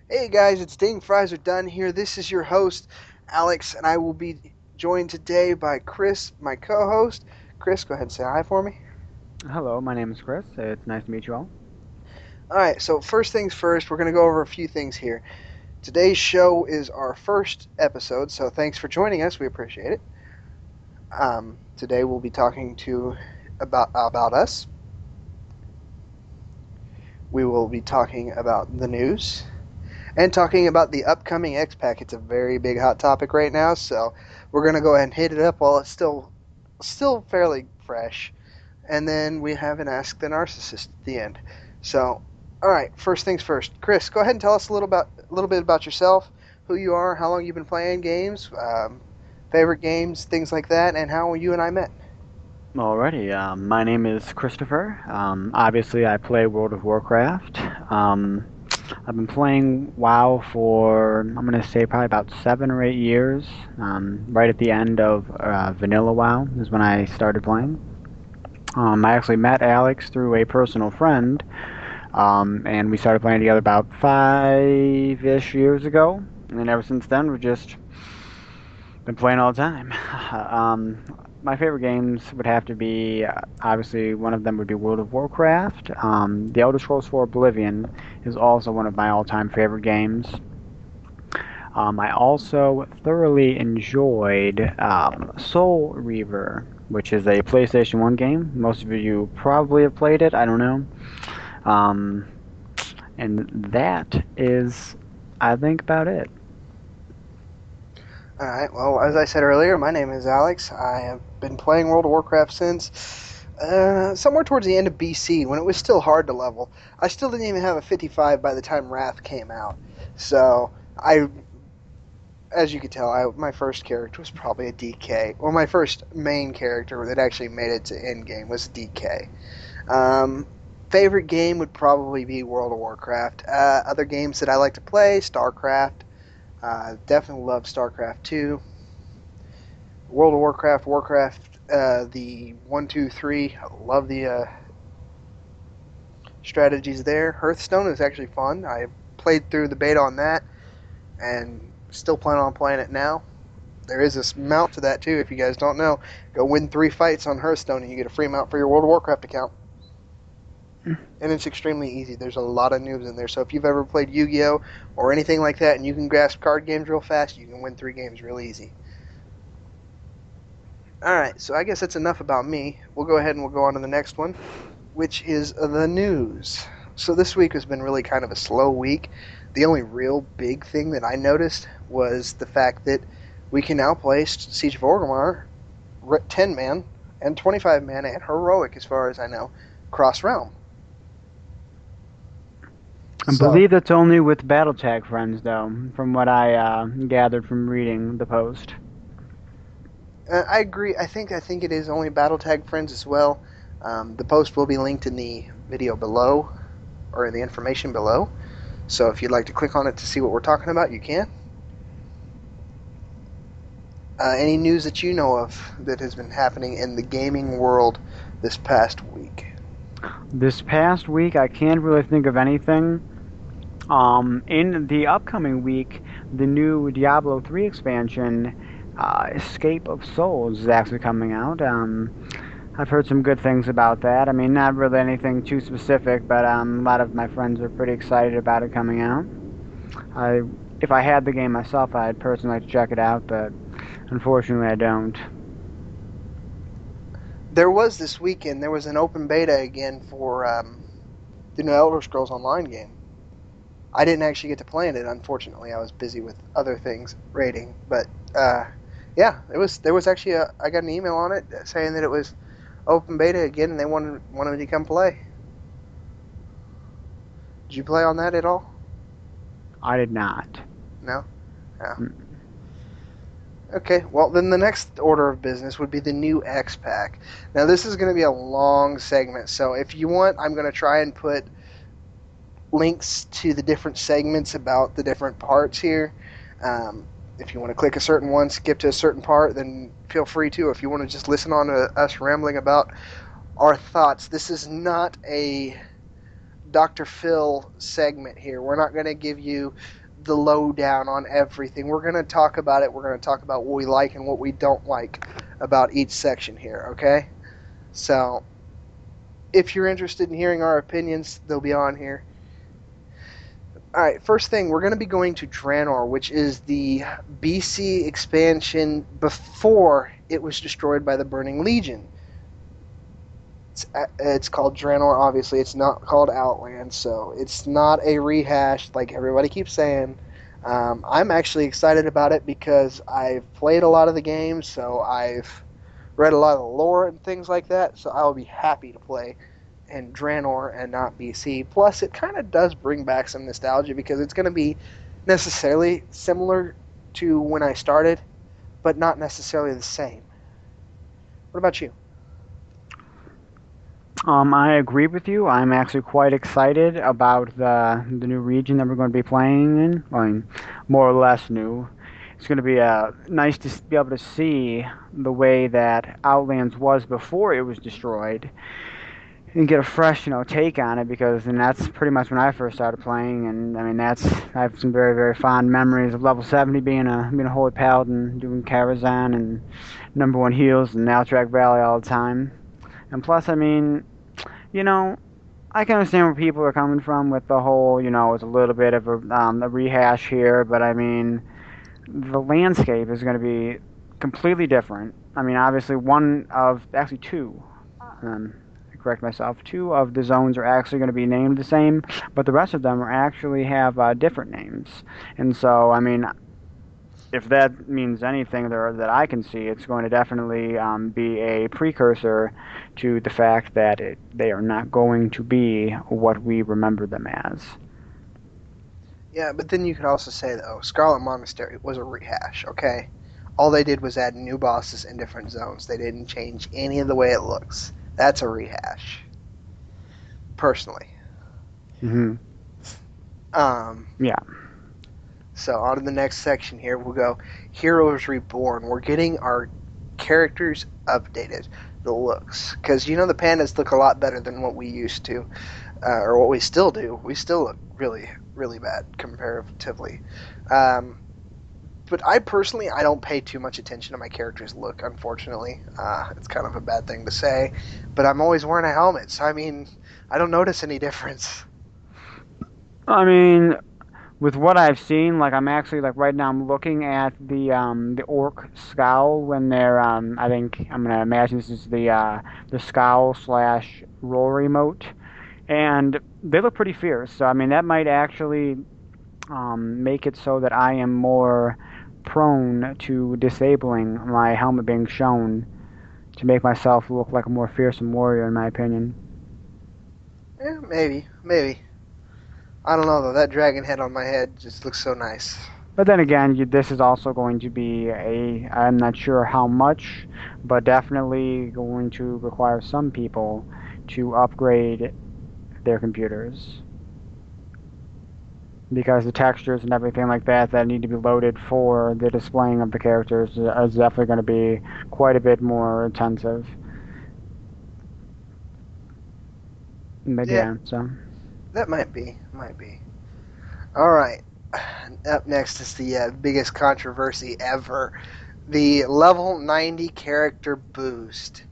Hey guys, it's Ding Fries are done here. This is your host, Alex, and I will be joined today by Chris, my co-host. Chris, go ahead and say hi for me. Hello, my name is Chris. It's nice to meet you all. All right, so first things first, we're going to go over a few things here. Today's show is our first episode, so thanks for joining us. We appreciate it. Today we'll be talking to about us. We will be talking about the news and talking about the upcoming X Pack. It's a very big hot topic right now, so we're going to go ahead and hit it up while it's still fairly fresh. And then we have an Ask the Narcissist at the end. So, all right, first things first. Chris, go ahead and tell us a little bit about yourself, who you are, how long you've been playing games, favorite games, things like that, and how you and I met. Alrighty, my name is Christopher. Obviously, I play World of Warcraft. I've been playing WoW for, I'm going to say, probably about 7 or 8 years. Right at the end of Vanilla WoW is when I started playing. I actually met Alex through a personal friend, and we started playing together about 5-ish years ago. And then ever since then, we've just been playing all the time. My favorite games would have to be obviously one of them would be World of Warcraft. The Elder Scrolls 4 Oblivion is also one of my all-time favorite games. I also thoroughly enjoyed Soul Reaver, which is a PlayStation 1 game. Most of you probably have played it. I don't know. Um, and that is, I think, about it. All right. Well, as I said earlier, my name is Alex. I have been playing World of Warcraft since somewhere towards the end of BC when it was still hard to level. I still didn't even have a 55 by the time Wrath came out. So I, as you could tell, my first character was probably a DK. Well, my first main character that actually made it to end game was DK. Um, Favorite game would probably be World of Warcraft. Other games that I like to play, StarCraft. Definitely love StarCraft 2. World of Warcraft, Warcraft, the 1, 2, 3. I love the strategies there. Hearthstone is actually fun. I played through the beta on that and still plan on playing it now. There is this mount to that too. If you guys don't know, go win 3 fights on Hearthstone and you get a free mount for your World of Warcraft account. And it's extremely easy. There's a lot of noobs in there. So if you've ever played Yu-Gi-Oh or anything like that, and you can grasp card games real fast, you can win 3 games real easy. All right, so I guess that's enough about me. We'll go ahead and we'll go on to the next one, which is the news. So this week has been really kind of a slow week. The only real big thing that I noticed was the fact that we can now play Siege of Orgrimmar 10 man and 25 man and heroic, as far as I know, cross realm. I So believe that's only with BattleTag friends, though, from what I gathered from reading the post. I agree. I think it is only BattleTag friends as well. The post will be linked in the video below or in the information below. So if you'd like to click on it to see what we're talking about, you can. Any news that you know of that has been happening in the gaming world this past week? This past week, I can't really think of anything. In the upcoming week, the new Diablo 3 expansion, Escape of Souls, is actually coming out. I've heard some good things about that. I mean, not really anything too specific, but a lot of my friends are pretty excited about it coming out. I, if I had the game myself, I'd personally like to check it out, but unfortunately, I don't. There was this weekend. There was an open beta again for the new Elder Scrolls Online game. I didn't actually get to play in it. Unfortunately, I was busy with other things raiding. But yeah, it was. There was actually I got an email on it saying that it was open beta again, and they wanted me to come play. Did you play on that at all? I did not. No. Yeah. Mm. Okay. Well, then the next order of business would be the new X Pack. Now this is going to be a long segment, so if you want, I'm going to try and put links to the different segments about the different parts here. Um, if you want to click a certain one, skip to a certain part, then feel free to. If you want to just listen on to us rambling about our thoughts, this is not a Dr. Phil segment here. We're not going to give you the lowdown on everything. We're going to talk about it. We're going to talk about what we like and what we don't like about each section here, okay? So, if you're interested in hearing our opinions, they'll be on here. Alright, first thing, we're going to be going to Draenor, which is the BC expansion before it was destroyed by the Burning Legion. It's called Draenor, obviously. It's not called Outland, so it's not a rehash like everybody keeps saying. I'm actually excited about it because I've played a lot of the games, so I've read a lot of the lore and things like that, so I'll be happy to play in Draenor and not BC. Plus, it kind of does bring back some nostalgia because it's going to be necessarily similar to when I started, but not necessarily the same. What about you? I agree with you. I'm actually quite excited about the new region that we're going to be playing in. I mean, more or less new. It's going to be nice to be able to see the way that Outlands was before it was destroyed, and get a fresh, take on it because, and that's pretty much when I first started playing, and I mean I have some very very fond memories of level 70 being a holy paladin, doing Karazhan and number one heals in Alterac Valley all the time, and plus I mean, you know, I can understand where people are coming from with the whole, it's a little bit of a rehash here, but I mean the landscape is going to be completely different. I mean, obviously one of actually two. Um, correct myself. Two of the zones are actually going to be named the same, but the rest of them are actually have different names. And so, I mean, if that means anything there that I can see, it's going to definitely be a precursor to the fact that they are not going to be what we remember them as. Yeah, but then you could also say, though, Scarlet Monastery was a rehash, okay? All they did was add new bosses in different zones. They didn't change any of the way it looks. That's a rehash, personally. Hmm. Um, Yeah. so on to the next section here, we'll go Heroes Reborn. We're getting our characters updated, the looks. Because, the pandas look a lot better than what we used to, or what we still do. We still look really, really bad comparatively. Um, but I personally, I don't pay too much attention to my character's look. Unfortunately, it's kind of a bad thing to say, but I'm always wearing a helmet, so I mean, I don't notice any difference. I mean, with what I've seen, like I'm actually like right now I'm looking at the orc scowl when they're I think I'm gonna imagine this is the scowl slash roar emote, and they look pretty fierce. So I mean that might actually make it so that I am more prone to disabling my helmet being shown to make myself look like a more fearsome warrior, in my opinion. Yeah, maybe, maybe. I don't know though. That dragon head on my head just looks so nice. But then again, this is also going to be I'm not sure how much, but definitely going to require some people to upgrade their computers because the textures and everything like that that need to be loaded for the displaying of the characters is definitely going to be quite a bit more intensive. But Yeah, yeah, so. that might be. All right. Up next is the biggest controversy ever: the level 90 character boost.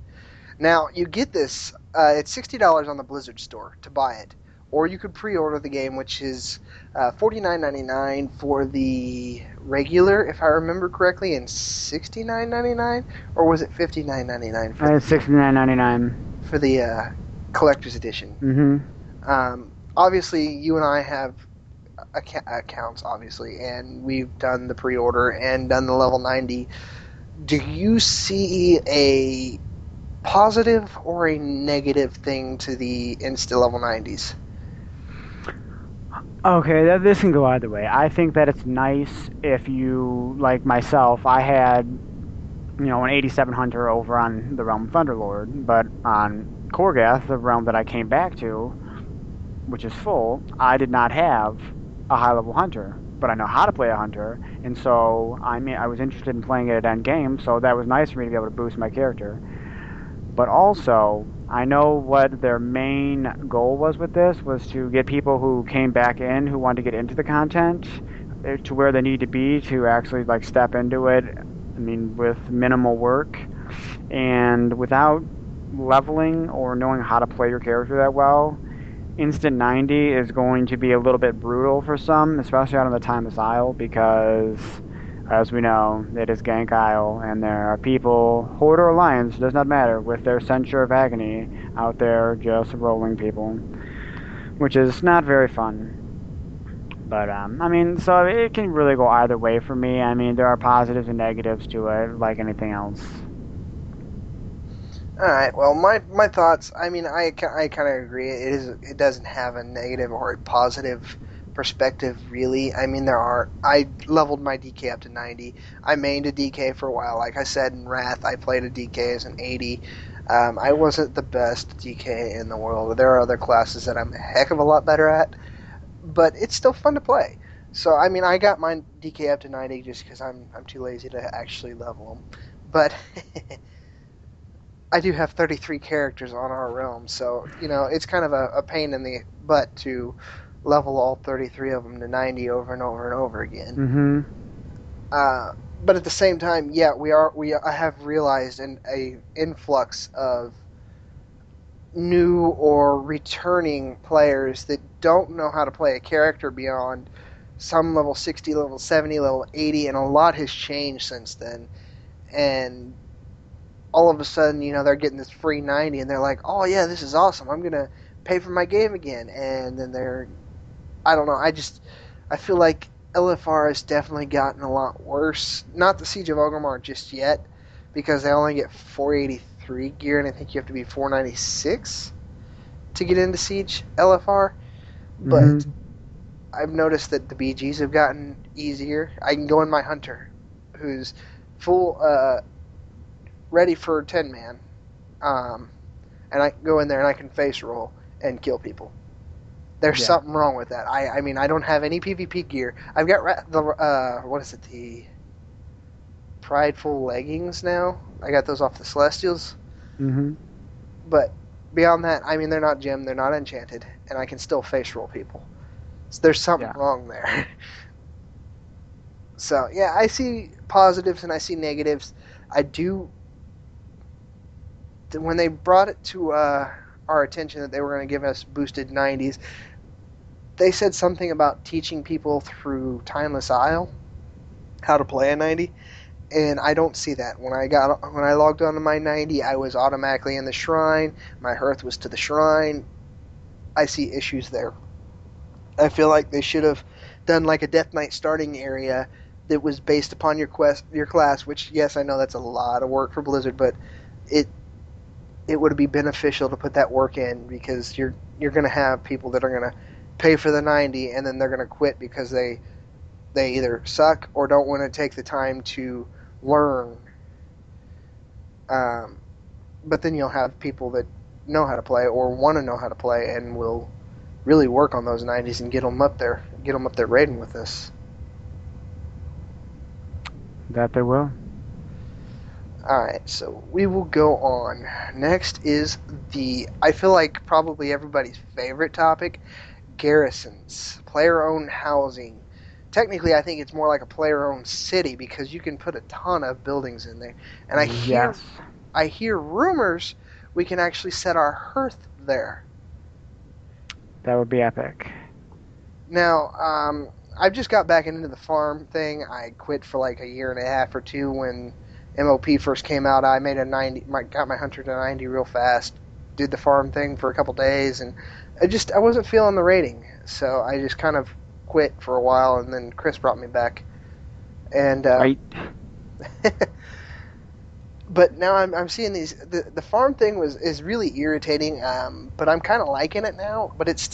Now, you get this, it's $60 on the Blizzard store to buy it. Or you could pre order the game, which is $49.99 for the regular, if I remember correctly, and $69.99? Or was it $59.99 It's 69.99. for the collector's edition? Mm-hmm. Obviously, you and I have accounts, obviously, and we've done the pre order and done the level 90. Do you see a positive or a negative thing to the insta level 90s? Okay, this can go either way. I think that it's nice if you, like myself, I had, an 87 Hunter over on the Realm Thunderlord, but on Korgath, the realm that I came back to, which is full, I did not have a high level Hunter, but I know how to play a Hunter, and so I was interested in playing it at end game, so that was nice for me to be able to boost my character. But also, I know what their main goal was with this was to get people who came back in who wanted to get into the content to where they need to be to actually like step into it. I mean, with minimal work and without leveling or knowing how to play your character that well. Instant 90 is going to be a little bit brutal for some, especially out on the Timeless Isle, because, as we know, it is Gank Isle, and there are people, Horde or Alliance, does not matter, with their Censure of Agony out there just rolling people, which is not very fun. But, I mean, so it can really go either way for me. I mean, there are positives and negatives to it, like anything else. All right. Well, my thoughts. I mean, I kind of agree. It doesn't have a negative or a positive perspective really. I mean, I leveled my DK up to 90. I mained a DK for a while. Like I said in Wrath, I played a DK as an 80. I wasn't the best DK in the world. There are other classes that I'm a heck of a lot better at, but it's still fun to play. So I mean, I got my DK up to 90 just because I'm too lazy to actually level them. But I do have 33 characters on our realm, so it's kind of a pain in the butt to level all 33 of them to 90 over and over and over again. Mm-hmm. Uh, but at the same time, yeah, I have realized a influx of new or returning players that don't know how to play a character beyond some level 60, level 70, level 80, and a lot has changed since then. And all of a sudden, they're getting this free 90 and they're like, oh, yeah, this is awesome. I'm going to pay for my game again. And then I don't know. I feel like LFR has definitely gotten a lot worse. Not the Siege of Orgrimmar just yet, because they only get 483 gear, and I think you have to be 496 to get into Siege LFR. But Mm-hmm. I've noticed that the BGs have gotten easier. I can go in my Hunter, who's full, ready for 10 man. Um, and I can go in there and I can face roll and kill people. There's Yeah. something wrong with that. I mean, I don't have any PvP gear. I've got the what is it, the Prideful leggings now. I got those off the Celestials, Mm-hmm. but beyond that, I mean, they're not gemmed, they're not enchanted, and I can still face roll people. So there's something Yeah. wrong there. So yeah, I see positives and I see negatives. I do. When they brought it to our attention that they were going to give us boosted 90s, they said something about teaching people through Timeless Isle how to play a 90, and I don't see that. When I logged onto my 90, I was automatically in the shrine. My hearth was to the shrine. I see issues there. I feel like they should have done like a Death Knight starting area that was based upon your class. Which, yes, I know that's a lot of work for Blizzard, but it it would be beneficial to put that work in, because you're going to have people that are going to pay for the 90 and then they're going to quit because they either suck or don't want to take the time to learn. Um, but then you'll have people that know how to play or want to know how to play and will really work on those 90s and get them up there raiding with us. That they will. All right, so we will go on. Next is I feel like probably everybody's favorite topic, garrisons, player-owned housing. Technically, I think it's more like a player-owned city because you can put a ton of buildings in there. And Yes. I hear rumors we can actually set our hearth there. That would be epic. Now, I've just got back into the farm thing. I quit for like a year and a half or two when MOP first came out. I made a 90, got my hunter to 90 real fast. Did the farm thing for a couple days, and I wasn't feeling the rating, so I just kind of quit for a while, and then Chris brought me back, and Right. but now I'm seeing the farm thing is really irritating, but I'm kind of liking it now. But it's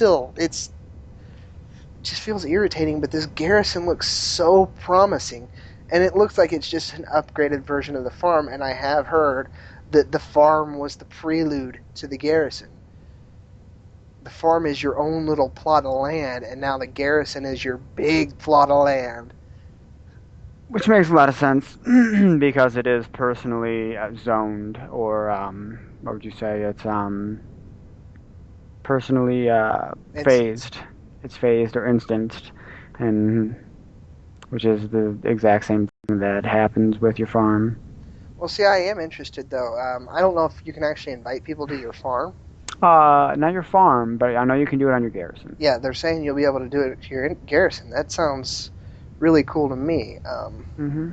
just feels irritating. But this garrison looks so promising, and it looks like it's just an upgraded version of the farm. And I have heard that the farm was the prelude to the garrison. The farm is your own little plot of land, and now the garrison is your big plot of land. which makes a lot of sense because it is personally zoned, or what would you say? It's personally Instance. phased. It's phased or instanced, and which is the exact same thing that happens with your farm. Well, see, I am interested though. I don't know if you can actually invite people to your farm. Not your farm, but I know you can do it on your garrison. Yeah, they're saying you'll be able to do it to your garrison. That sounds really cool to me. Hmm.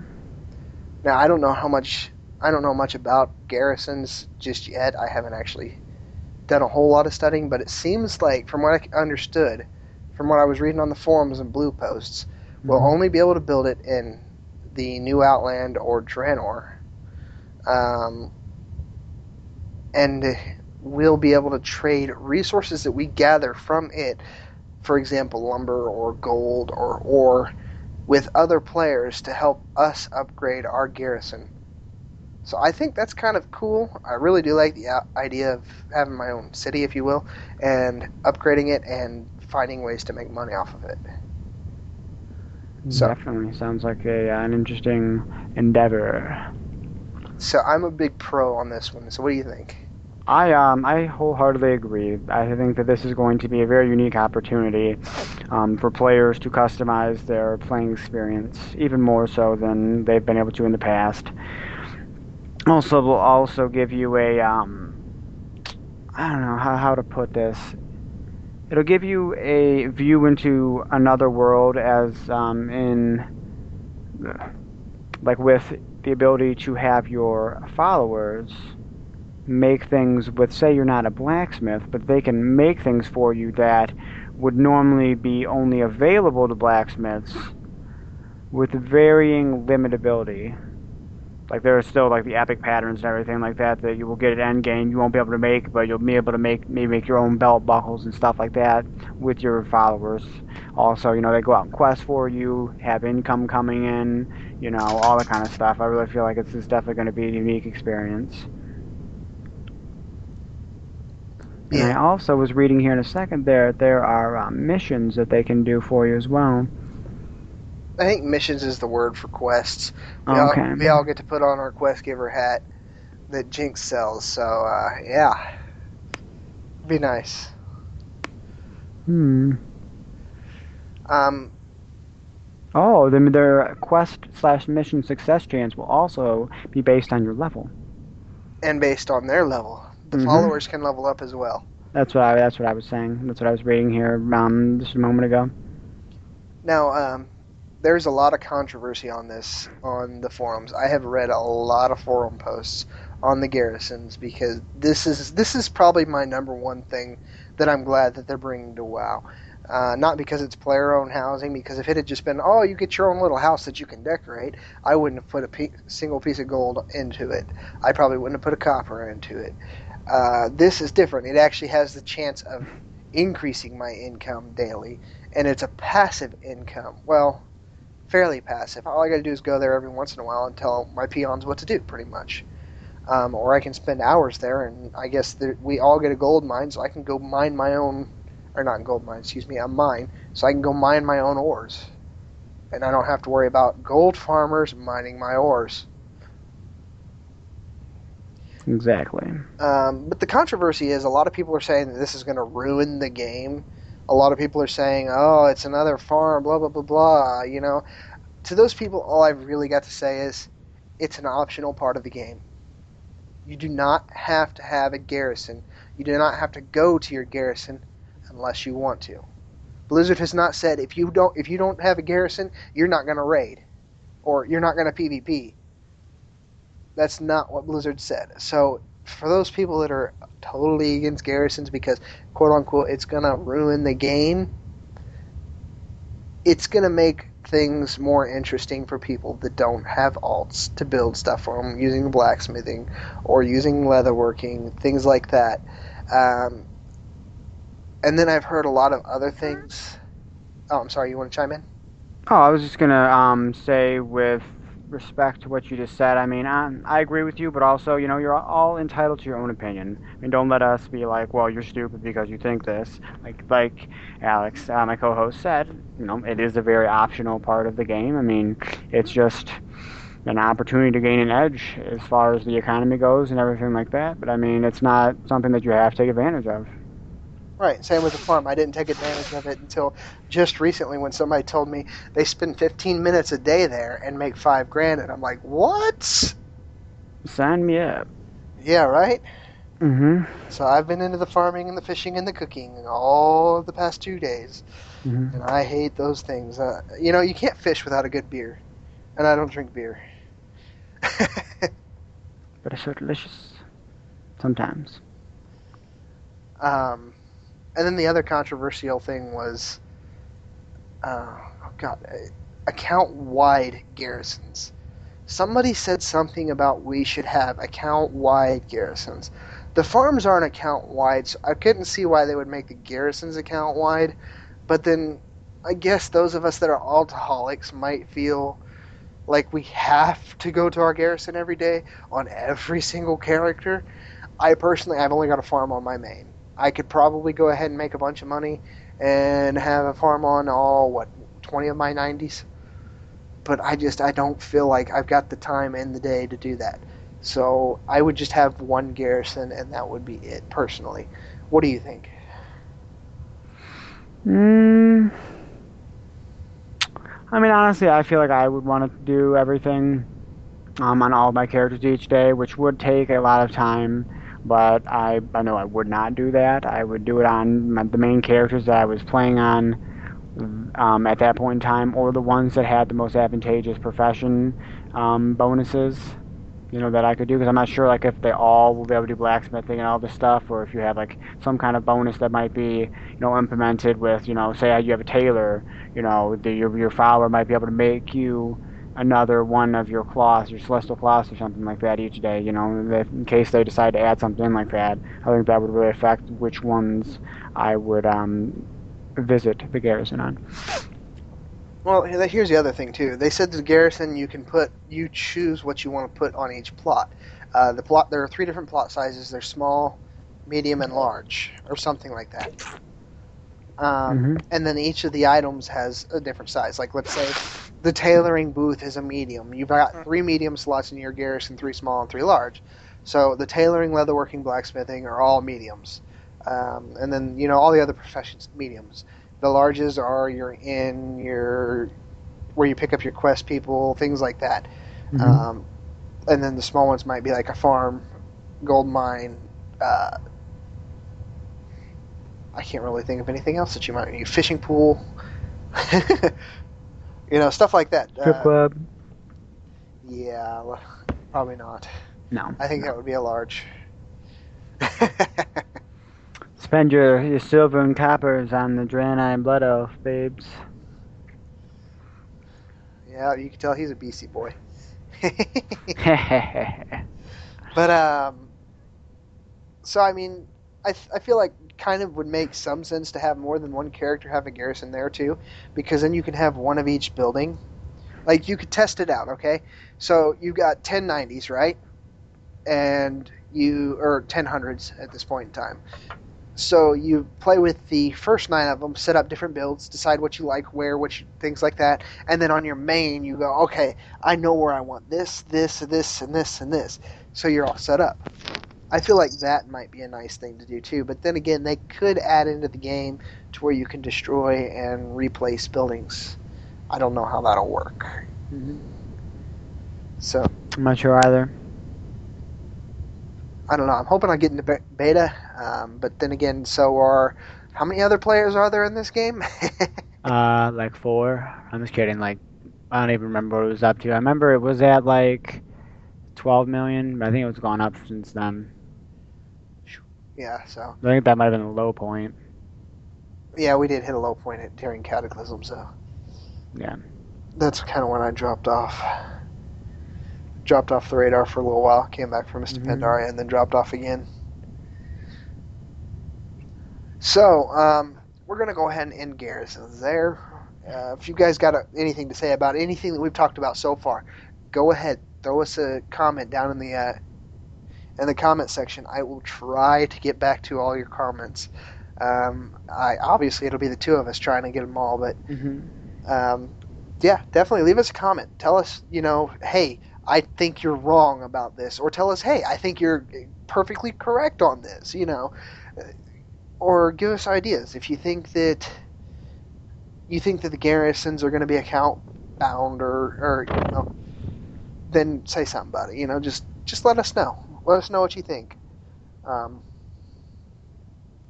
Now, I don't know much about garrisons just yet. I haven't actually done a whole lot of studying, but it seems like, from what I understood, from what I was reading on the forums and blue posts, we'll Hmm. only be able to build it in the New Outland or Draenor, um, and we'll be able to trade resources that we gather from it, for example, lumber or gold or ore, with other players to help us upgrade our garrison. So I think that's kind of cool. I really do like the idea of having my own city, if you will, and upgrading it and finding ways to make money off of it. So, Definitely sounds like an interesting endeavor. so I'm a big pro on this one. So what do you think? I wholeheartedly agree. I think that this is going to be a very unique opportunity for players to customize their playing experience even more so than they've been able to in the past. Also, will also give you a I don't know how to put this. It'll give you a view into another world, as in like with the ability to have your followers make things with, say you're not a blacksmith, but they can make things for you that would normally be only available to blacksmiths with varying limitability. Like there are still like the epic patterns and everything like that that you will get at end game. You won't be able to make, but you'll be able to make maybe make your own belt buckles and stuff like that with your followers. Also, they go out and quest for you, have income coming in, all that kind of stuff. I really feel like it's definitely going to be a unique experience. And I Yeah, also was reading here in a second there are missions that they can do for you as well. I think missions is the word for quests. Okay. We all get to put on our quest giver hat that Jinx sells. So yeah, be nice. Hmm. Um, Oh, then their quest/mission success chance will also be based on your level. and based on their level, the Mm-hmm. followers can level up as well. That's what I was saying. That's what I was reading here just a moment ago. Now, there's a lot of controversy on this on the forums. I have read a lot of forum posts on the garrisons because this is probably my number one thing that I'm glad that they're bringing to WoW. Not because it's player-owned housing, because if it had just been, oh, you get your own little house that you can decorate, I wouldn't have put a single piece of gold into it. I probably wouldn't have put a copper into it. This is different. It actually has the chance of increasing my income daily, and it's a passive income. Well, fairly passive. All I got to do is go there every once in a while and tell my peons what to do, pretty much. Or I can spend hours there, and I guess we all get a gold mine, so I can go mine my own, or not gold mine, excuse me, a mine, so I can go mine my own ores, and I don't have to worry about gold farmers mining my ores. Exactly. But the controversy is a lot of people are saying that this is going to ruin the game. A lot of people are saying, "Oh, it's another farm," blah blah blah blah. To those people, all I've really got to say is, it's an optional part of the game. You do not have to have a garrison. You do not have to go to your garrison unless you want to. Blizzard has not said if you don't have a garrison, you're not going to raid or you're not going to PvP. That's not what Blizzard said. So for those people that are totally against garrisons because quote unquote it's gonna ruin the game, it's gonna make things more interesting for people that don't have alts to build stuff from using blacksmithing or using leatherworking, things like that. Um, and then I've heard a lot of other things. Oh, I'm sorry. You want to chime in? Oh, I was just gonna say with respect to what you just said. I mean, I agree with you, but also, you're all entitled to your own opinion. I mean, don't let us be like, well, you're stupid because you think this. Like Alex, my co-host said, it is a very optional part of the game. I mean, it's just an opportunity to gain an edge as far as the economy goes and everything like that. But I mean, it's not something that you have to take advantage of. Right. Same with the farm. I didn't take advantage of it until just recently when somebody told me they spend 15 minutes a day there and make 5 grand, and I'm like, what? Sign me up. Yeah, right. Mm-hmm. So I've been into the farming and the fishing and the cooking all the past 2 days, and Mm-hmm. I hate those things. You can't fish without a good beer, and I don't drink beer. But it's so delicious sometimes. um, and then the other controversial thing was, oh God, account wide garrisons. Somebody said something about we should have account wide garrisons. The farms aren't account wide, so I couldn't see why they would make the garrisons account wide. But then I guess those of us that are alcoholics might feel like we have to go to our garrison every day on every single character. I've only got a farm on my main. I could probably go ahead and make a bunch of money and have a farm on all, what, 20 of my 90s? But I don't feel like I've got the time in the day to do that. So I would just have one garrison, and that would be it. Personally, what do you think? Mm, I mean, honestly, I feel like I would want to do everything on all of my characters each day, which would take a lot of time. But I know I would not do that. I would do it on the main characters that I was playing on at that point in time, or the ones that had the most advantageous profession bonuses. That I could do because I'm not sure like if they all will be able to do blacksmithing and all this stuff, or if you have like some kind of bonus that might be implemented with say you have a tailor, your follower might be able to make you another one of your cloths, your celestial cloths or something like that each day. In case they decide to add something like that, I think that would really affect which ones I would visit the garrison on. Well, here's the other thing too. They said the garrison you choose what you want to put on each plot. The plot there are 3 different plot sizes. They're small, medium, and large, or something like that. Mm-hmm. And then each of the items has a different size. Like let's say the tailoring booth is a medium. You've got 3 medium slots in your garrison, 3 small and 3 large. So the tailoring, leatherworking, blacksmithing are all mediums. And then all the other professions mediums. The larges are your where you pick up your quest people, things like that. Mm-hmm. Um, and then the small ones might be like a farm, gold mine. Uh, I can't really think of anything else that you might need. Fishing pool, stuff like that. Strip club? Yeah, probably not. No, I think no. that would be a large. Spend your silver and coppers on the Draenei and Blood Elf, babes. Yeah, you can tell he's a BC boy. Mm-hmm. But so I mean, I feel like kind of would make some sense to have more than one character have a garrison there too, because then you can have one of each building. Like you could test it out, okay? So you've got 1090s, right? And you or 1000s at this point in time. So you play with the first 9 of them, set up different builds, decide what you like, where, which things like that, and then on your main you go, okay, I know where I want this, this, this, and this, and this. So you're all set up. I feel like that might be a nice thing to do too. But then again, they could add into the game to where you can destroy and replace buildings. I don't know how that'll work. So I'm not sure either. I don't know. I'm hoping I get into beta. But then again, so are how many other players are there in this game? Like four. I'm just kidding. Like, I don't even remember what it was up to. I remember it was at like 12 million, but I think it was gone up since then. Yeah. So I think that might have been the low point. yeah, we did hit a low point during Cataclysm. So Yeah. that's kind of when I dropped off. Dropped off the radar for a little while. Came back for Mr. Hmm. Pandaria, and then dropped off again. So, we're going to go ahead and end Garrisons there. If you guys got anything to say about anything that we've talked about so far, go ahead, throw us a comment down in the comment section. I will try to get back to all your comments. I obviously it'll be the two of us trying to get them all, but Hmm. um, yeah, definitely leave us a comment. Tell us, hey, I think you're wrong about this, or tell us, hey, I think you're perfectly correct on this, or give us ideas if you think that the garrisons are going to be account bound, or then say something about it. Just let us know. Let us know what you think. Um,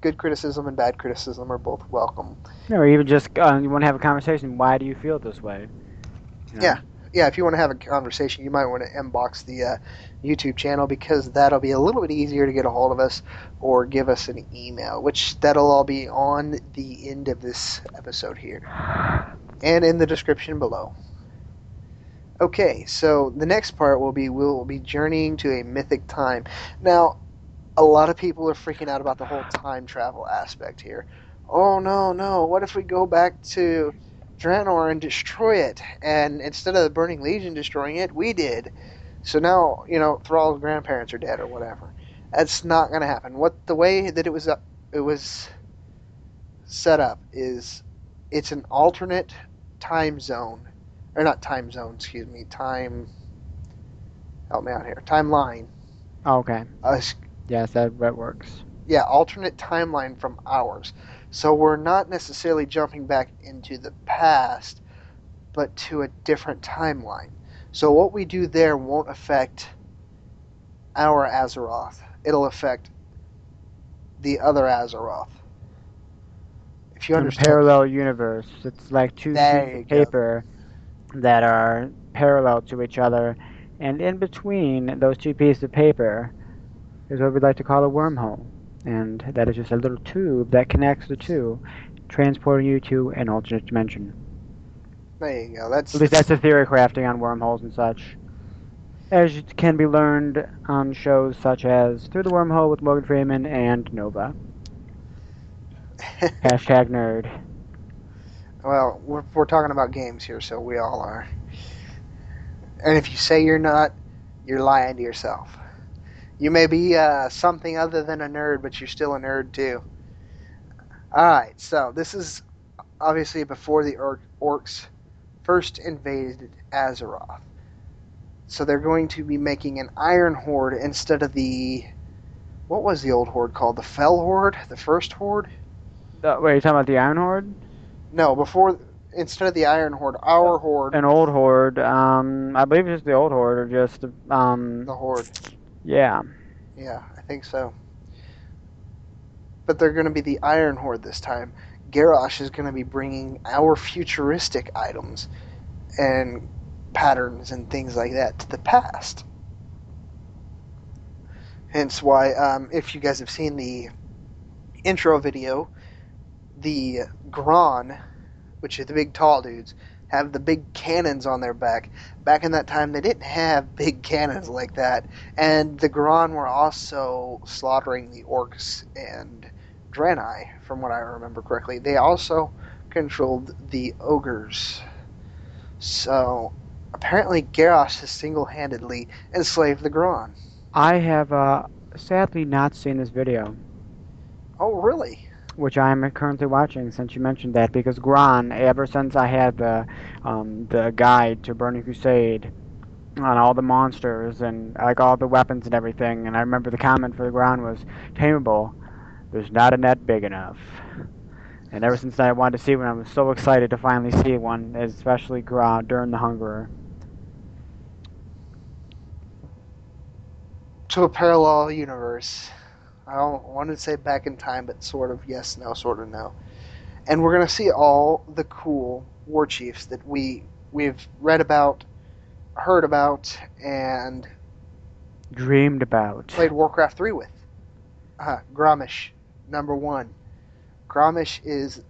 Good criticism and bad criticism are both welcome. Or even just you want to have a conversation. Why do you feel this way? You Yeah, know. yeah. If you want to have a conversation, you might want to inbox the YouTube channel, because that'll be a little bit easier to get a hold of us, or give us an email, which that'll all be on the end of this episode here and in the description below. Okay, so the next part we'll be journeying to a mythic time. Now, a lot of people are freaking out about the whole time travel aspect here. Oh no, no! What if we go back to Draenor and destroy it? And instead of the Burning Legion destroying it, we did. So now, Thrall's grandparents are dead or whatever. That's not going to happen. What the way that it was set up is it's an alternate time zone, or not time zone, excuse me, time. Help me out here. Timeline. Okay. Uh, Yes, that works. yeah, alternate timeline from ours. So we're not necessarily jumping back into the past, but to a different timeline. So what we do there won't affect our Azeroth. It'll affect the other Azeroth. If you In a understand. parallel universe, it's like two sheets There you of go. paper that are parallel to each other, and in between those two pieces of paper is what we'd like to call a wormhole. And that is just a little tube that connects the two, transporting you to an alternate dimension. There you go. At That's least that's that's the theory crafting on wormholes and such. As can be learned on shows such as Through the Wormhole with Morgan Freeman and Nova. Hashtag nerd. well, we're talking about games here, so we all are. And if you say you're not, you're lying to yourself. You may be something other than a nerd, but you're still a nerd too. All right, so this is obviously before the orcs first invaded Azeroth. So they're going to be making an Iron Horde instead of the, what was the old horde called? The Fell Horde, the first horde? Wait, you talking about the Iron Horde? No, before, instead of the Iron Horde, our horde, An old horde. I believe it's the old horde, or just the horde. yeah. Yeah, I think so. But they're going to be the Iron Horde this time. Garrosh is going to be bringing our futuristic items and patterns and things like that to the past. Hence why, if you guys have seen the intro video, the Gron, which are the big tall dudes, have the big cannons on their back. Back in that time, they didn't have big cannons like that. And the Gron were also slaughtering the orcs and Draenei, from what I remember correctly. They also controlled the ogres. So apparently, Garrosh has single-handedly enslaved the Gron. I have sadly not seen this video, Oh, really? which I am currently watching since you mentioned that, because Gron, ever since I had the guide to Burning Crusade on all the monsters and like all the weapons and everything, and I remember the comment for the Gron was tameable. There's not a net big enough. And ever since I wanted to see one, I was so excited to finally see one, especially during the Hungerer. To a parallel universe. I don't want to say back in time, but sort of yes, no, sort of no. And we're gonna see all the cool war chiefs that we've read about, heard about, and Dreamed about. played Warcraft 3 with. Grommash, number one. Grommash is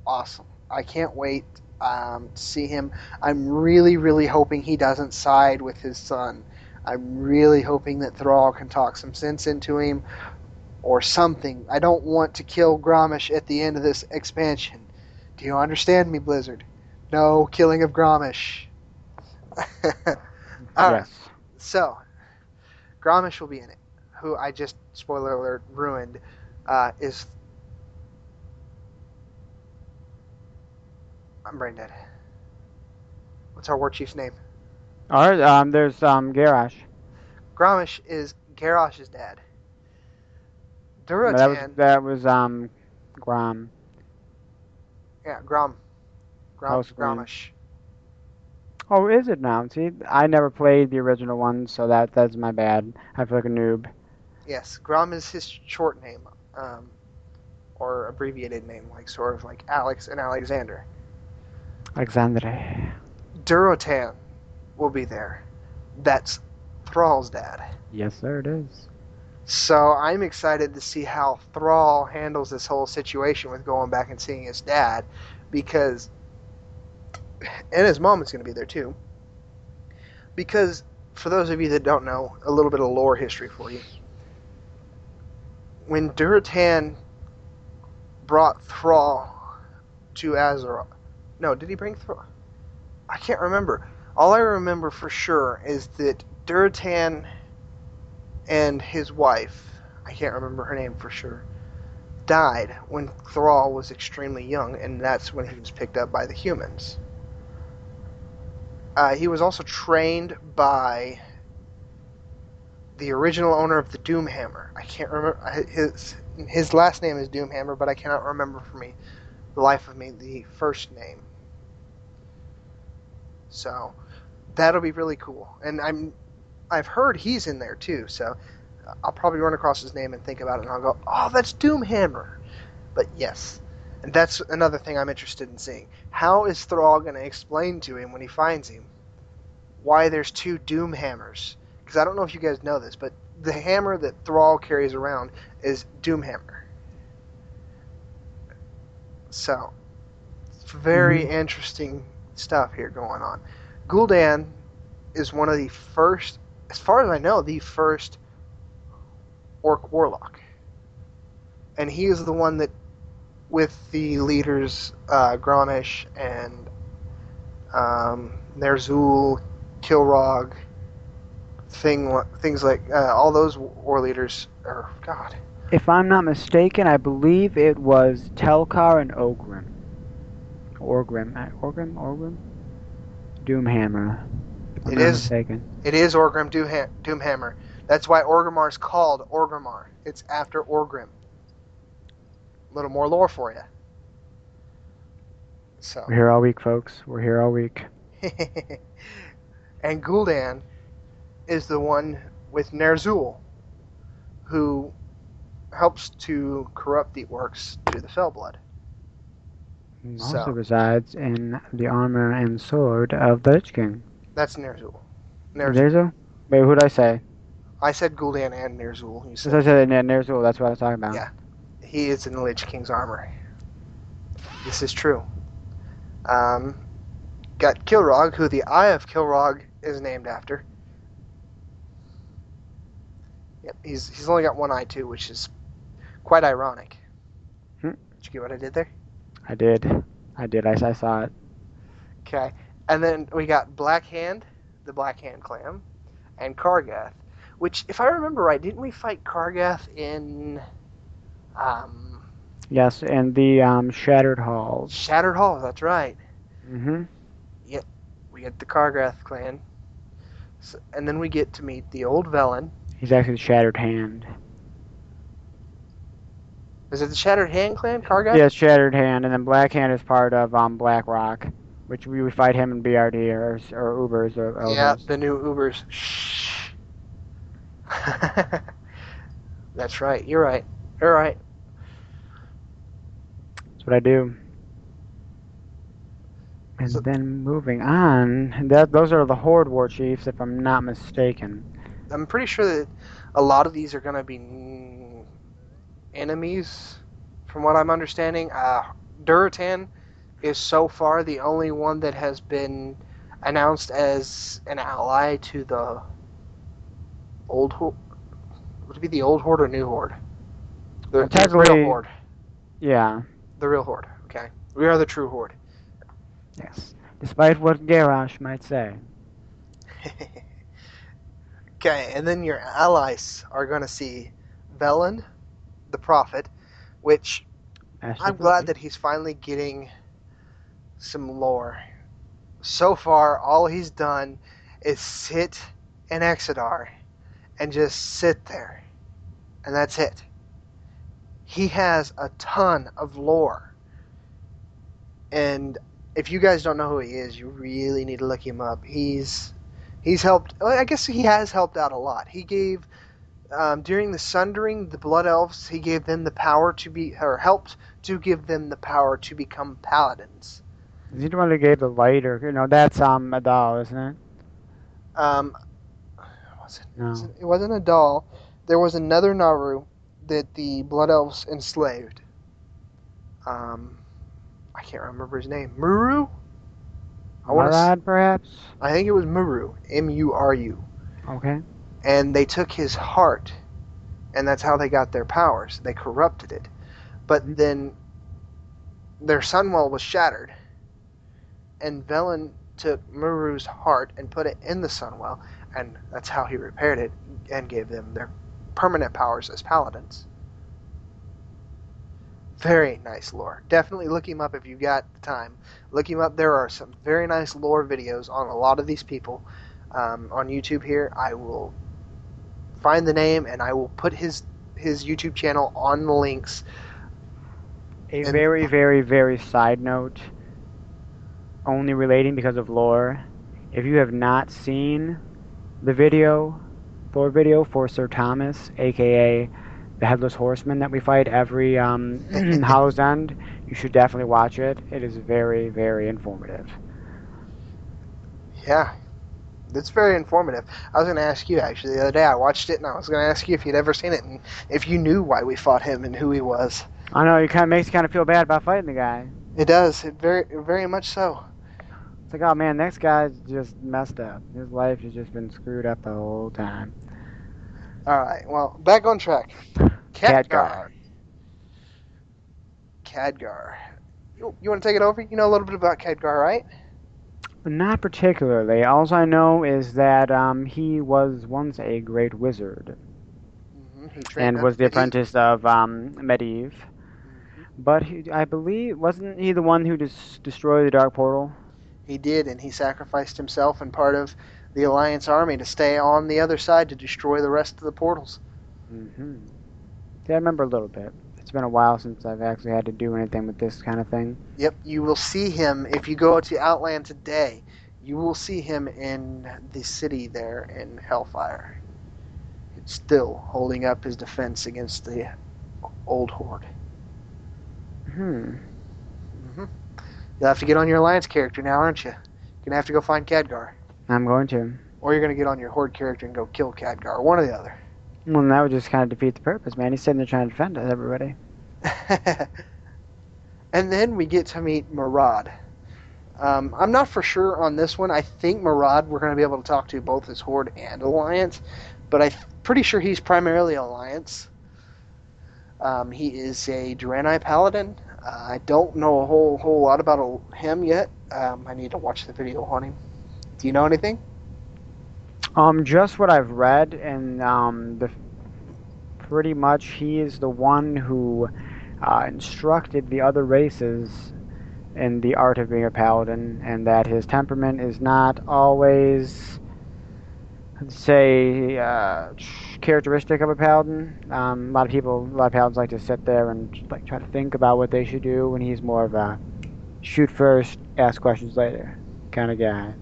awesome. I can't wait to see him. I'm really, really hoping he doesn't side with his son. I'm really hoping that Thrall can talk some sense into him or something. I don't want to kill Grommash at the end of this expansion. Do you understand me, Blizzard? No killing of Grommash. All right. Yes. So Grommash will be in it. Who I just spoiler alert ruined is I'm brain dead. What's our war chief's name? All right. There's Garrosh. Grommash is Garrosh's dad. But that was Durotan, that was Grom. yeah, Housequeen. Grommash. Oh, is it now? See, I never played the original one, so that's my bad. I feel like a noob. Yes, Grom is his short name, or abbreviated name, like sort of like Alex and Alexander. Alexandre. Durotan will be there. That's Thrall's dad. Yes, sir, it is. So I'm excited to see how Thrall handles this whole situation with going back and seeing his dad, because and his mom is going to be there too. Because for those of you that don't know, a little bit of lore history for you. When Durotan brought Thrall to Azeroth, no, did he bring Thrall? I can't remember. All I remember for sure is that Durotan and his wife, I can't remember her name for sure, died when Thrall was extremely young, and that's when he was picked up by the humans. He was also trained by the original owner of the Doomhammer. I can't remember his last name is Doomhammer, but I cannot remember for me the life of me the first name. So that'll be really cool, and I've heard he's in there too. So I'll probably run across his name and think about it, and I'll go, "Oh, that's Doomhammer." But yes, and that's another thing I'm interested in seeing. How is Thrall going to explain to him when he finds him why there's two Doom Hammers? Because I don't know if you guys know this, but the hammer that Thrall carries around is Doomhammer. So, it's very Hmm. interesting stuff here going on. Gul'dan is one of the first, as far as I know, the first Orc Warlock. And he is the one that, with the leaders, Grommash and Ner'zhul, Kilrog, things like all those war leaders. Or God, If I'm not mistaken, I believe it was Telkar and Ogrim. Orgrim? Doomhammer, if I'm it not is mistaken. it is Orgrim Doomhammer. That's why Orgrimmar is called Orgrimmar. It's after Orgrim. A little more lore for you. So, We're here all week, folks. We're here all week. and Gul'dan is the one with Ner'zhul, who helps to corrupt the orcs to the Fellblood. He also So resides in the armor and sword of the Lich King. that's Ner'zhul. Ner'zhul. Ner'zhul? Wait, who'd I say? I said Gul'dan and Ner'zhul. You As I said said, Ner'zhul, that's what I was talking about. yeah. He is in the Lich King's armor. This is true. Um, got Kilrog, who the Eye of Kilrog is named after. Yep, he's only got one eye too, which is quite ironic. Hmm, Did you get what I did there? I did. I saw it. Okay. And then we got Black Hand, the Black Hand clan, and Kargath. Which, if I remember right, didn't we fight Kargath in Yes, and the Shattered Halls. Shattered Hall? That's right. Mm-hmm. Yep. We get the Kargath clan. So, and then we get to meet the Old Velen. He's actually the Shattered Hand. Is it the Shattered Hand clan, Kargath? Yes, Shattered Hand, and then Black Hand is part of Black Rock, which we would fight him in BRD or Ubers or Yeah, Elvers. the new Ubers. Shh. That's right. You're right. You're right. That's what I do. So And then moving on, that those are the Horde War Chiefs, if I'm not mistaken. I'm pretty sure that a lot of these are going to be enemies, from what I'm understanding. Durotan is so far the only one that has been announced as an ally to the old horde. Would it be the old horde or new horde? Well, The real technically, horde. yeah, The real horde. Okay, we are the true horde. yes. Despite what Garrosh might say. Okay, and then your allies are going to see Velen, the Prophet, which Master I'm glad Booty. that he's finally getting some lore. So far, all he's done is sit in Exodar and just sit there, and that's it. He has a ton of lore, and if you guys don't know who he is, you really need to look him up. He's helped. Well, I guess he has helped out a lot. He gave during the Sundering, the Blood Elves, he gave them the power to be, or helped to give them the power to become paladins. Is he the one that gave the light, or that's Adal, isn't it? Um, No. it wasn't a doll. There was another Naru that the Blood Elves enslaved. Um, I can't remember his name. Muru? I want to. Marad, perhaps? I think it was Muru. Muru. Okay. And they took his heart, and that's how they got their powers. They corrupted it. But then their Sunwell was shattered, and Velen took Muru's heart and put it in the Sunwell, and that's how he repaired it and gave them their permanent powers as paladins. Very nice lore. Definitely look him up if you've got the time. Look him up. There are some very nice lore videos on a lot of these people on YouTube here. I will find the name and I will put his YouTube channel on the links. A And very, very, very side note, only relating because of lore. If you have not seen the lore video for Sir Thomas, aka the Headless Horseman that we fight every Hollow's End, you should definitely watch it. It is very, very informative. yeah, it's very informative. I was going to ask you actually the other day. I watched it and I was going to ask you if you'd ever seen it and if you knew why we fought him and who he was. I know, it kind of makes you kind of feel bad about fighting the guy. It does. It very much so. It's like, oh man, next guy's just messed up. His life has just been screwed up the whole time. All right. Well, back on track. Khadgar. Khadgar. Khadgar. You want to take it over? You know a little bit about Khadgar, right? Not particularly. All I know is that he was once a great wizard He trained and under was the Medivh. apprentice of Medivh. But I believe, wasn't he the one who destroyed the Dark Portal? He did, and he sacrificed himself and part of the Alliance army to stay on the other side to destroy the rest of the portals. Mm-hmm. Yeah, I remember a little bit. It's been a while since I've actually had to do anything with this kind of thing. Yep, you will see him if you go to Outland today. You will see him in the city there in Hellfire. It's still holding up his defense against the old horde. Hmm. hmm You'll have to get on your Alliance character now, aren't you? You're gonna have to go find Khadgar, I'm going to. or you're gonna get on your horde character and go kill Khadgar. One or the other. Well, that would just kind of defeat the purpose, man. He's sitting there trying to defend us, everybody. And then we get to meet Murad. I'm not for sure on this one. I think Murad we're going to be able to talk to both as Horde and Alliance, but I'm pretty sure he's primarily Alliance. He is a Draenei Paladin. I don't know a whole lot about him yet. I need to watch the video on him. Do you know anything? Just what I've read, and the pretty much he is the one who instructed the other races in the art of being a paladin, and that his temperament is not always, say, characteristic of a paladin. A lot of paladins like to sit there and like try to think about what they should do, and he's more of a shoot first, ask questions later kind of guy.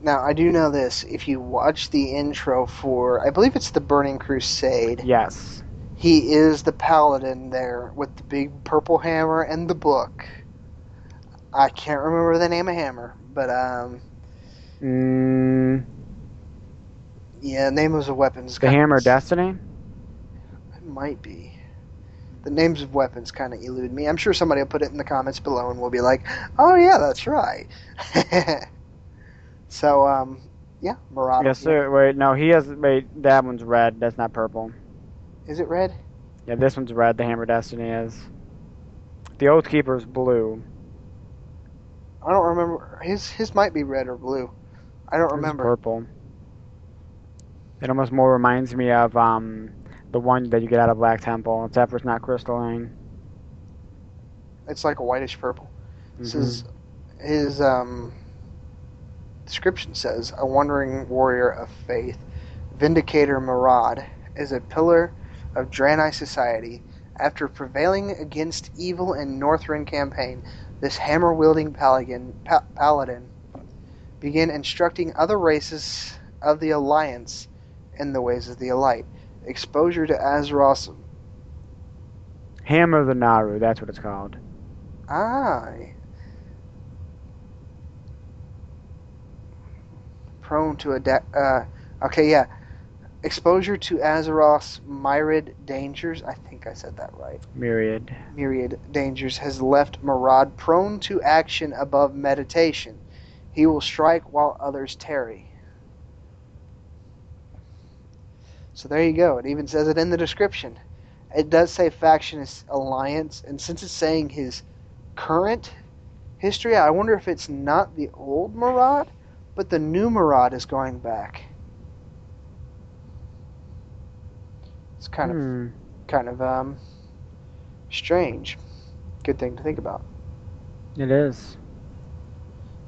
Now, I do know this. If you watch the intro for, I believe it's the Burning Crusade, Yes. he is the paladin there with the big purple hammer and the book. I can't remember the name of hammer, but Mm, yeah, name of the weapons. the Hammer of Destiny? It might be. The names of weapons kind of elude me. I'm sure somebody will put it in the comments below, and we'll be like, "Oh yeah, that's right." So yeah, Murad. Yes, sir. Wait, no, he has. Wait, that one's red. That's not purple. Is it red? Yeah, this one's red. The Hammer of Destiny is. The Oathkeeper is blue. I don't remember. His might be red or blue. I don't This is remember. purple. It almost more reminds me of the one that you get out of Black Temple, except for it's not crystalline. It's like a whitish purple. This is Hmm. his description says a wandering warrior of faith, Vindicator Marad is a pillar of Draenei society. After prevailing against evil in Northrend campaign, this hammer-wielding paladin began instructing other races of the Alliance in the ways of the Elite. Exposure to Azeroth's Hammer of the Naru, that's what it's called. eye, prone to adapt. Okay, yeah. Exposure to Azeroth's myriad dangers. I think I said that right. Myriad. Myriad dangers has left Marad prone to action above meditation. He will strike while others tarry. So there you go. It even says it in the description. It does say factionist alliance, and since it's saying his current history, I wonder if it's not the old Marad, but the new Marad is going back. It's Hmm. kind of strange. Good thing to think about. It is.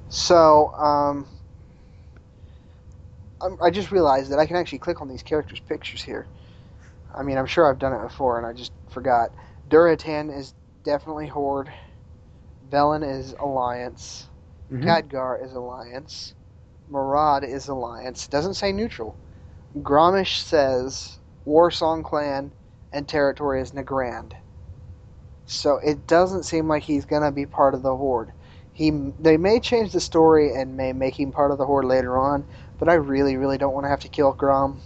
So I just realized that I can actually click on these characters' pictures here. I mean, I'm sure I've done it before, and I just forgot. Duratan is definitely Horde. Velen is Alliance. Hmm. Khadgar is Alliance. Marad is Alliance. Doesn't say neutral. Gromish says Warsong Clan and territory is Nagrand. So it doesn't seem like he's gonna be part of the Horde. They may change the story and may make him part of the Horde later on, but I really, really don't want to have to kill Grom.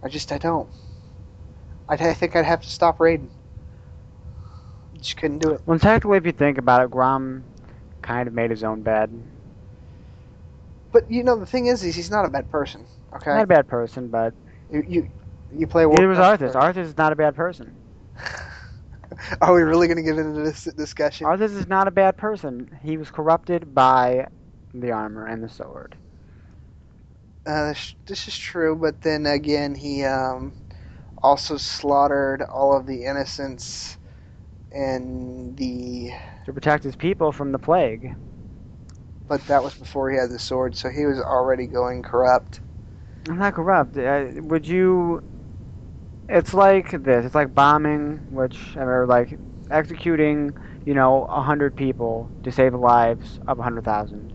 I don't. I think I'd have to stop raiding. Just couldn't do it. Well, technically, if you think about it, Grom kind of made his own bed. But the thing is he's not a bad person. Not Okay, a bad person, but you play neither was Warcraft Arthas. for. Arthas is not a bad person. Are we really gonna get into this discussion? Arthas is not a bad person. He was corrupted by the armor and the sword. This is true, but then again, he also slaughtered all of the innocents in the. To protect his people from the plague. But that was before he had the sword, so he was already going corrupt. I'm not corrupt. Would you? It's like this. It's like bombing, which or like executing, 100 people to save the lives of 100,000.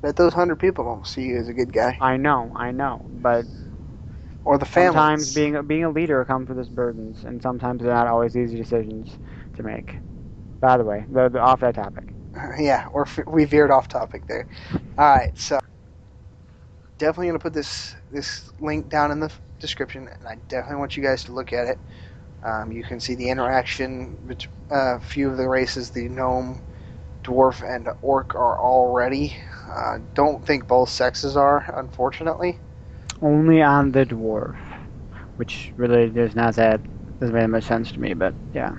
But those 100 people don't see you as a good guy, I know, but or the sometimes families. being a leader comes with its burdens, and sometimes they're not always easy decisions to make. By the way, the off that topic. Yeah, we veered off topic there. All right, so definitely gonna put this link down in the description, and I definitely want you guys to look at it. You can see the interaction between a few of the races, the gnome, dwarf, and orc are already. Don't think both sexes are, unfortunately. Only on the dwarf, which really does not that doesn't make much sense to me, but yeah.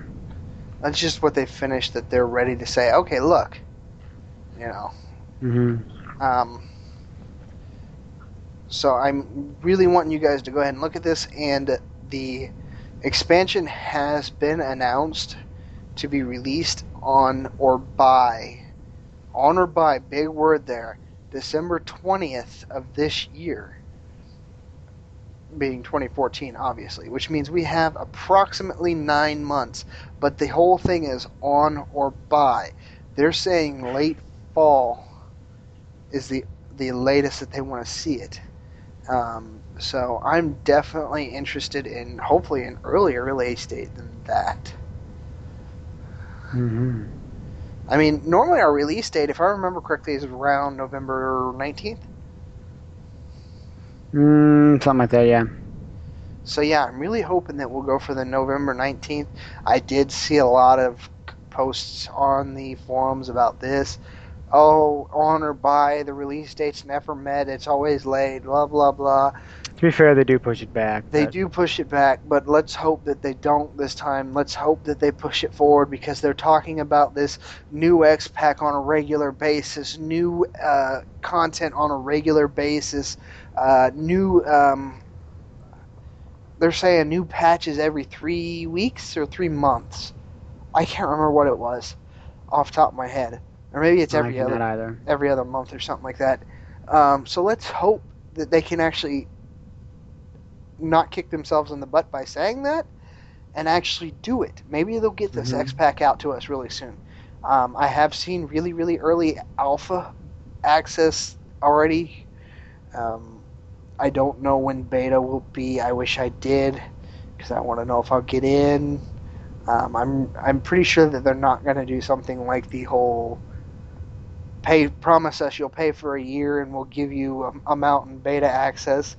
That's just what they finished. That they're ready to say, okay, look, you know. Hmm. Um, so I'm really wanting you guys to go ahead and look at this, and the expansion has been announced to be released on or by, big word there, December 20th of this year, being 2014, obviously, which means we have approximately 9 months. But the whole thing is on or by. They're saying late fall is the latest that they want to see it. So I'm definitely interested in hopefully an earlier release date than that. Hmm. I mean, normally our release date, if I remember correctly, is around November 19th. Something like that, yeah. So yeah, I'm really hoping that we'll go for the November 19th. I did see a lot of posts on the forums about this. oh, on or by the release date's never met, it's always late, blah, blah, blah. To be fair, they do push it back, They but do push it back, but let's hope that they don't this time. Let's hope that they push it forward because they're talking about this new X Pack on a regular basis, new content on a regular basis, new. They're saying new patches every 3 weeks or 3 months. I can't remember what it was off the top of my head, or maybe it's I cannot either. every other month or something like that. So let's hope that they can actually not kick themselves in the butt by saying that and actually do it. Maybe they'll get this X Pack out to us really soon. I have seen really, really early alpha access already. Um, I don't know when beta will be. I wish I did because I want to know if I'll get in. I'm pretty sure that they're not going to do something like the whole promise us you'll pay for a year and we'll give you a mountain beta access.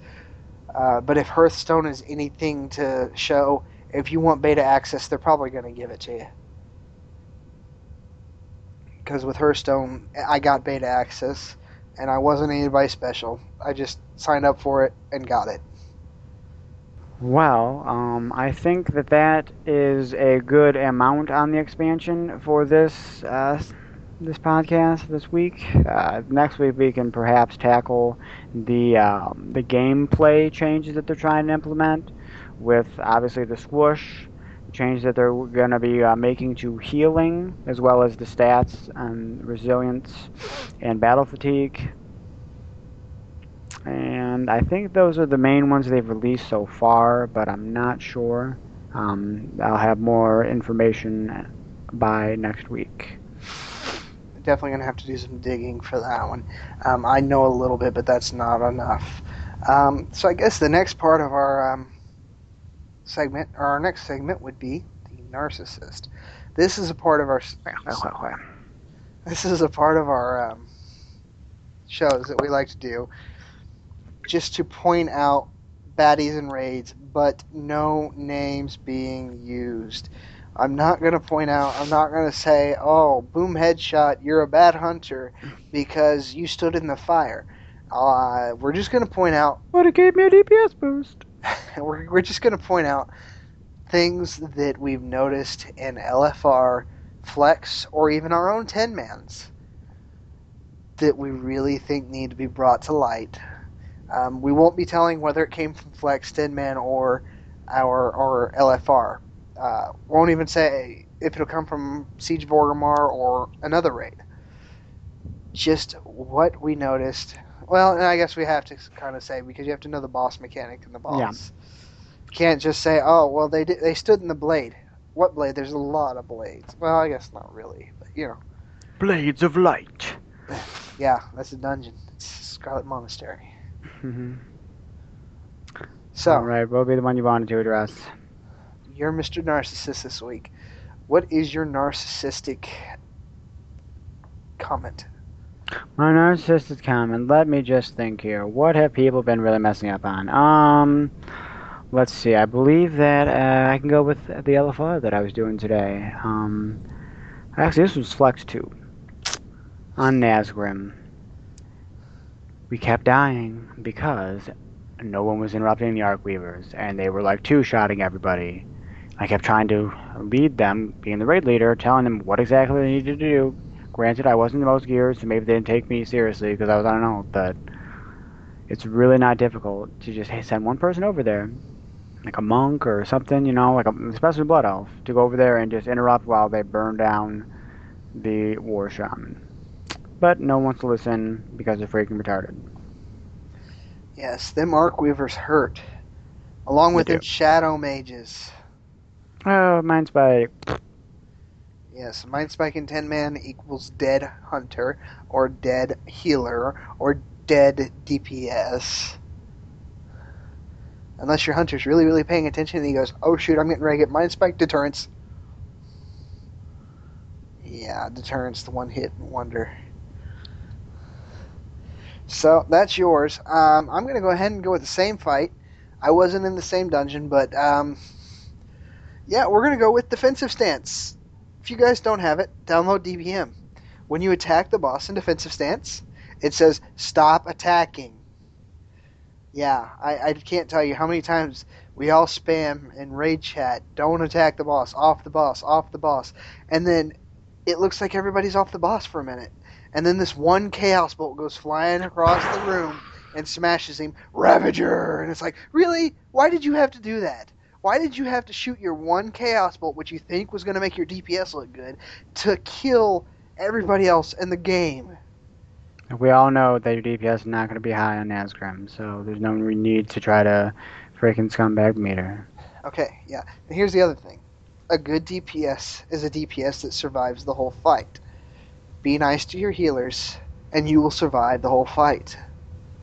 But if Hearthstone is anything to show, if you want beta access, they're probably going to give it to you. Because with Hearthstone, I got beta access, and I wasn't anybody special. I just signed up for it and got it. Well, I think that is a good amount on the expansion for this podcast this week. Next week we can perhaps tackle the gameplay changes that they're trying to implement, with obviously the swoosh changes that they're going to be making to healing, as well as the stats and resilience and battle fatigue. And I think those are the main ones they've released so far, but I'm not sure. I'll have more information by next week. Definitely going to have to do some digging for that one. I know a little bit, but that's not enough. So I guess the next part of our segment, or our next segment, would be the narcissist. This is a part of our. This is a part of our shows that we like to do, just to point out baddies and raids, but no names being used. I'm not going to point out, I'm not going to say, oh, boom headshot, you're a bad hunter because you stood in the fire. We're just going to point out, But it gave me a DPS boost. we're just going to point out things that we've noticed in LFR, Flex, or even our own 10-mans that we really think need to be brought to light. We won't be telling whether it came from Flex, 10-man, or our LFR. Won't even say if it'll come from Siege of Orgrimmar or another raid. Just what we noticed. Well, and I guess we have to kind of say, because you have to know the boss mechanic and the boss. Yeah. You can't just say, oh, well, they stood in the blade. What blade? There's a lot of blades. Well, I guess not really, but you know. Blades of Light. Yeah, that's a dungeon. It's Scarlet Monastery. So, all right, what will be the one you wanted to address? You're Mr. Narcissist this week. What is your narcissistic comment? My narcissistic comment. Let me just think here. What have people been really messing up on? Let's see. I believe that I can go with the LFR that I was doing today. Actually, this was Flex 2 on Nazgrim. We kept dying because no one was interrupting the Arcweavers, and they were like two-shotting everybody. I kept trying to lead them, being the raid leader, telling them what exactly they needed to do. Granted, I wasn't the most geared, so maybe they didn't take me seriously because I was on an ult, but it's really not difficult to just send one person over there, like a monk or something, like especially a blood elf, to go over there and just interrupt while they burn down the war shaman. But no one wants to listen because they're freaking retarded. Yes, them Arcweavers hurt. Along with its shadow mages. Oh, Mind Spike. Yes, Mind Spike in 10-man equals dead hunter, or dead healer, or dead DPS. Unless your hunter's really, really paying attention and he goes, oh shoot, I'm getting ready to get Mind Spike, deterrence. Yeah, deterrence, the one hit wonder. So, that's yours. I'm going to go ahead and go with the same fight. I wasn't in the same dungeon, but yeah, we're going to go with defensive stance. If you guys don't have it, download DBM. When you attack the boss in defensive stance, it says stop attacking. Yeah, I can't tell you how many times we all spam in raid chat, don't attack the boss, off the boss, off the boss. And then it looks like everybody's off the boss for a minute. And then this one chaos bolt goes flying across the room and smashes him. Ravager! And it's like, really? Why did you have to do that? Why did you have to shoot your one chaos bolt, which you think was going to make your DPS look good, to kill everybody else in the game? We all know that your DPS is not going to be high on Nazgrim, so there's no need to try to freaking scumbag meter. Okay, yeah. And here's the other thing. A good DPS is a DPS that survives the whole fight. Be nice to your healers, and you will survive the whole fight.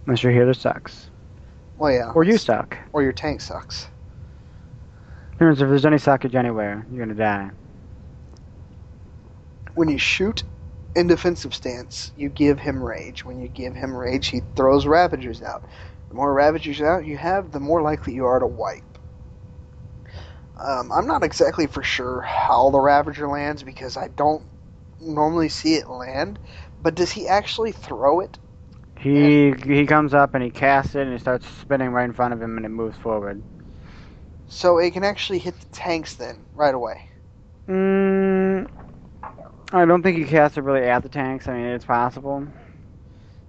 Unless your healer sucks. Well, yeah. Or you suck. Or your tank sucks. If there's any suckage anywhere, you're going to die. When you shoot in defensive stance, you give him rage. When you give him rage, he throws Ravagers out. The more Ravagers out you have, the more likely you are to wipe. I'm not exactly for sure how the Ravager lands because I don't normally see it land. But does he actually throw it? He comes up and he casts it and he starts spinning right in front of him and it moves forward. So it can actually hit the tanks then, right away. I don't think he casts it really at the tanks. I mean, it's possible.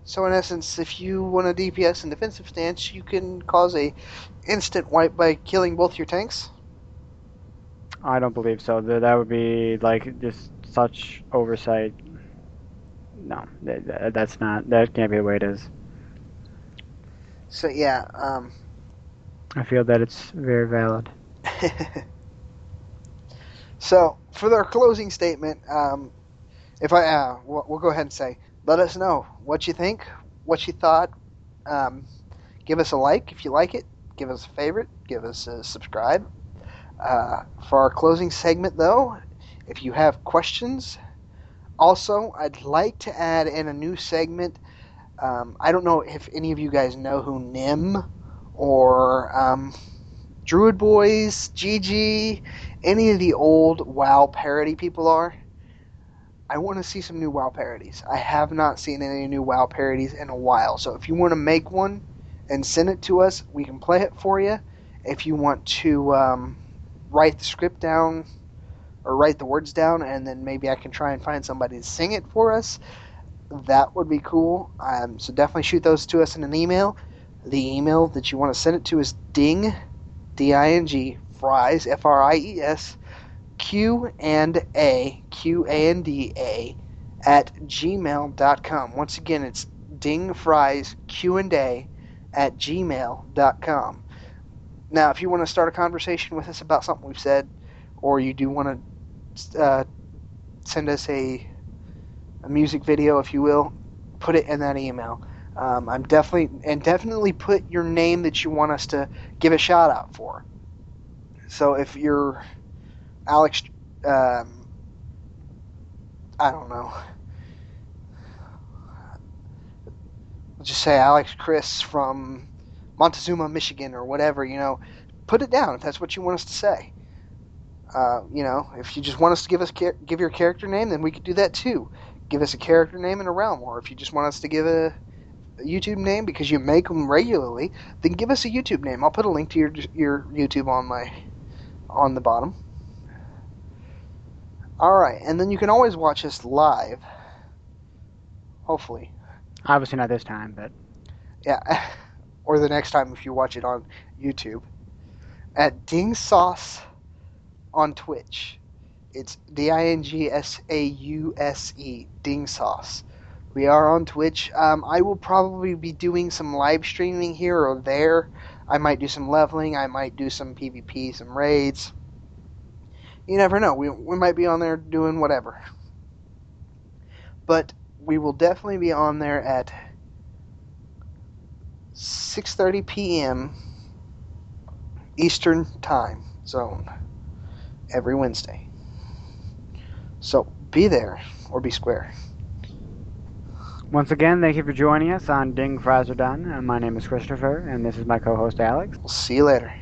So in essence, if you want a DPS in defensive stance, you can cause a instant wipe by killing both your tanks? I don't believe so. That would be like just such oversight. No, that's not. That can't be the way it is. So yeah, I feel that it's very valid. So for our closing statement, we'll go ahead and say, let us know what you think, what you thought. Give us a like if you like it. Give us a favorite. Give us a subscribe. For our closing segment, though, if you have questions, also I'd like to add in a new segment. I don't know if any of you guys know who Nim or Druid Boys, GG, any of the old WoW parody people are. I want to see some new WoW parodies. I have not seen any new WoW parodies in a while. So if you want to make one and send it to us, we can play it for you. If you want to write the script down or write the words down, and then maybe I can try and find somebody to sing it for us, that would be cool. So definitely shoot those to us in an email. The email that you want to send it to is ding, D-I-N-G, fries, F-R-I-E-S, Q&A, at gmail.com. Once again, it's dingfriesqa at gmail.com. Now, if you want to start a conversation with us about something we've said, or you do want to send us a music video, if you will, put it in that email. I'm definitely put your name that you want us to give a shout out for. So if you're Alex, I don't know, just say Alex Chris from Montezuma, Michigan, or whatever, put it down if that's what you want us to say. If you just want us to give your character name, then we could do that too. Give us a character name in a realm, or if you just want us to give a YouTube name because you make them regularly, then give us a YouTube name. I'll put a link to your YouTube on the bottom. All right, and then you can always watch us live. Hopefully. Obviously not this time, but yeah, or the next time if you watch it on YouTube at Ding Sauce on Twitch. It's DINGSAUSE, Ding Sauce. We are on Twitch. I will probably be doing some live streaming here or there. I might do some leveling. I might do some PvP, some raids. You never know. We might be on there doing whatever. But we will definitely be on there at 6:30 p.m. Eastern Time Zone every Wednesday. So be there or be square. Once again, thank you for joining us on Ding Fries Are Done. My name is Christopher, and this is my co-host Alex. We'll see you later.